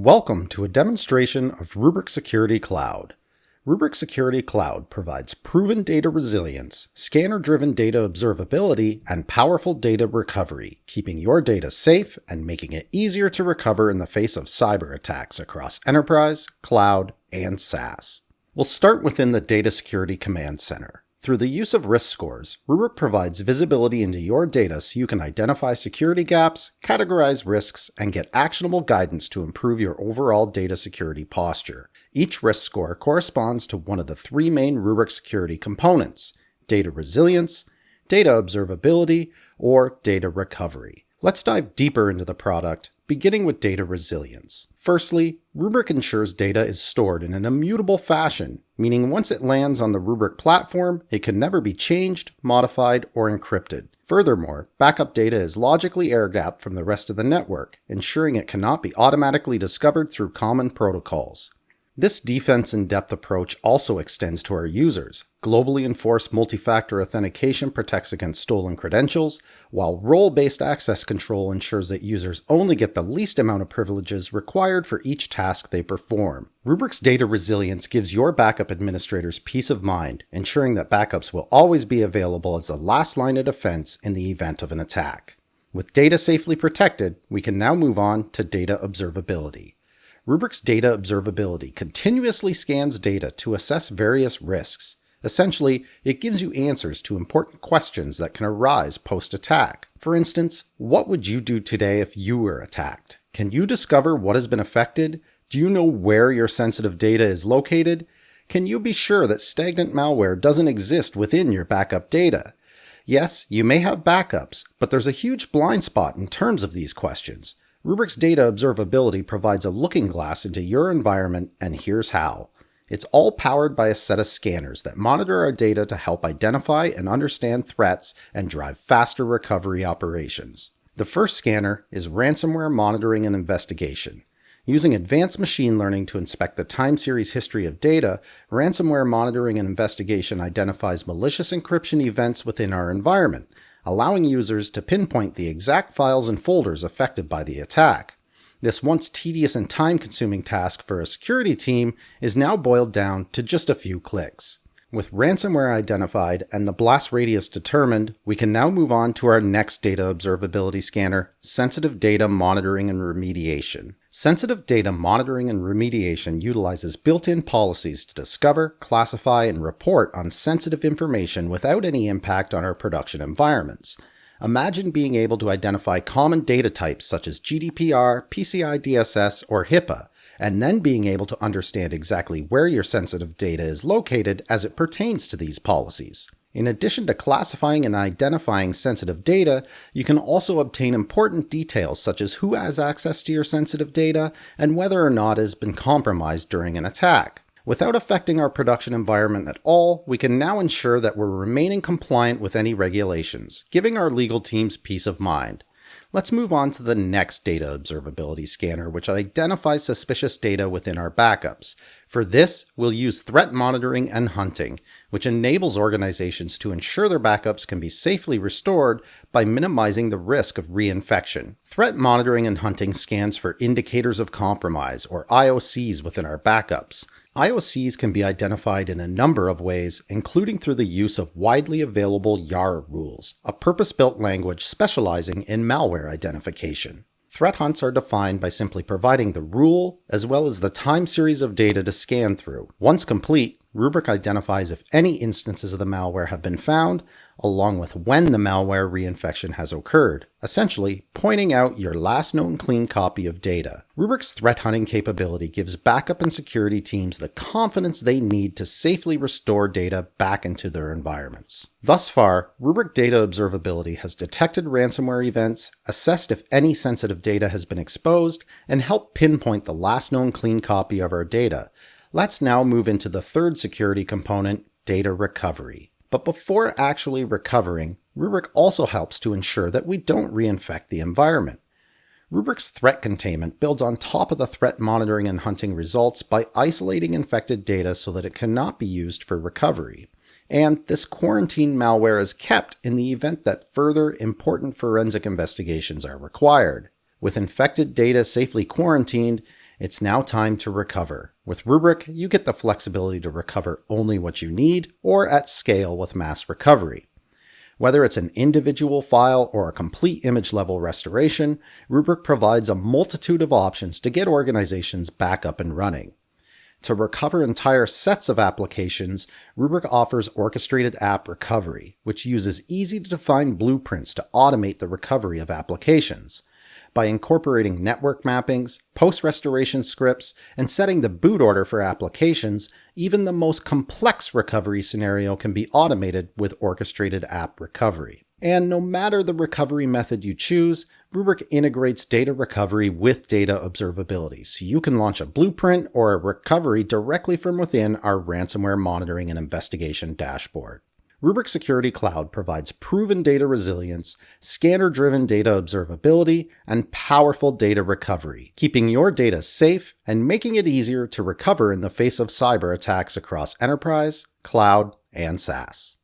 Welcome to a demonstration of Rubrik Security Cloud. Rubrik Security Cloud provides proven data resilience, scanner-driven data observability, and powerful data recovery, keeping your data safe and making it easier to recover in the face of cyber attacks across enterprise, cloud, and SaaS. We'll start within the Data Security Command Center. Through the use of risk scores, Rubric provides visibility into your data so you can identify security gaps, categorize risks, and get actionable guidance to improve your overall data security posture. Each risk score corresponds to one of the three main Rubric security components: data resilience, data observability, or data recovery. Let's dive deeper into the product, beginning with data resilience. Firstly, Rubric ensures data is stored in an immutable fashion, meaning once it lands on the Rubric platform, it can never be changed, modified, or encrypted. Furthermore, backup data is logically air-gapped from the rest of the network, ensuring it cannot be automatically discovered through common protocols. This defense-in-depth approach also extends to our users. Globally enforced multi-factor authentication protects against stolen credentials, while role-based access control ensures that users only get the least amount of privileges required for each task they perform. Rubrik's data resilience gives your backup administrators peace of mind, ensuring that backups will always be available as the last line of defense in the event of an attack. With data safely protected, we can now move on to data observability. Rubrik's data observability continuously scans data to assess various risks. Essentially, it gives you answers to important questions that can arise post-attack. For instance, what would you do today if you were attacked? Can you discover what has been affected? Do you know where your sensitive data is located? Can you be sure that stagnant malware doesn't exist within your backup data? Yes, you may have backups, but there's a huge blind spot in terms of these questions. Rubrik's data observability provides a looking glass into your environment, and here's how. It's all powered by a set of scanners that monitor our data to help identify and understand threats and drive faster recovery operations. The first scanner is ransomware monitoring and investigation. Using advanced machine learning to inspect the time series history of data, ransomware monitoring and investigation identifies malicious encryption events within our environment, allowing users to pinpoint the exact files and folders affected by the attack. This once tedious and time-consuming task for a security team is now boiled down to just a few clicks. With ransomware identified and the blast radius determined, we can now move on to our next data observability scanner, sensitive data monitoring and remediation. Sensitive data monitoring and remediation utilizes built-in policies to discover, classify, and report on sensitive information without any impact on our production environments. Imagine being able to identify common data types such as GDPR, PCI DSS, or HIPAA, and then being able to understand exactly where your sensitive data is located as it pertains to these policies. In addition to classifying and identifying sensitive data, you can also obtain important details such as who has access to your sensitive data and whether or not it has been compromised during an attack. Without affecting our production environment at all, we can now ensure that we're remaining compliant with any regulations, giving our legal teams peace of mind. Let's move on to the next data observability scanner, which identifies suspicious data within our backups. For this, we'll use threat monitoring and hunting, which enables organizations to ensure their backups can be safely restored by minimizing the risk of reinfection. Threat monitoring and hunting scans for indicators of compromise, or IOCs, within our backups. IOCs can be identified in a number of ways, including through the use of widely available YAR rules, a purpose-built language specializing in malware identification. Threat hunts are defined by simply providing the rule as well as the time series of data to scan through. Once complete, Rubric identifies if any instances of the malware have been found, along with when the malware reinfection has occurred, essentially pointing out your last known clean copy of data. Rubrik's threat hunting capability gives backup and security teams the confidence they need to safely restore data back into their environments. Thus far, Rubric Data Observability has detected ransomware events, assessed if any sensitive data has been exposed, and helped pinpoint the last known clean copy of our data. Let's now move into the third security component, data recovery. But before actually recovering, Rubric also helps to ensure that we don't reinfect the environment. Rubrik's threat containment builds on top of the threat monitoring and hunting results by isolating infected data so that it cannot be used for recovery. And this quarantine malware is kept in the event that further important forensic investigations are required. With infected data safely quarantined, It's now time to recover. With Rubric, you get the flexibility to recover only what you need or at scale with mass recovery. Whether it's an individual file or a complete image-level restoration, Rubric provides a multitude of options to get organizations back up and running. To recover entire sets of applications, Rubric offers orchestrated app recovery, which uses easy-to-define blueprints to automate the recovery of applications. By incorporating network mappings, post-restoration scripts, and setting the boot order for applications, even the most complex recovery scenario can be automated with orchestrated app recovery. And no matter the recovery method you choose, Rubric integrates data recovery with data observability, so you can launch a blueprint or a recovery directly from within our ransomware monitoring and investigation dashboard. Rubrik Security Cloud provides proven data resilience, scanner-driven data observability, and powerful data recovery, keeping your data safe and making it easier to recover in the face of cyber attacks across enterprise, cloud, and SaaS.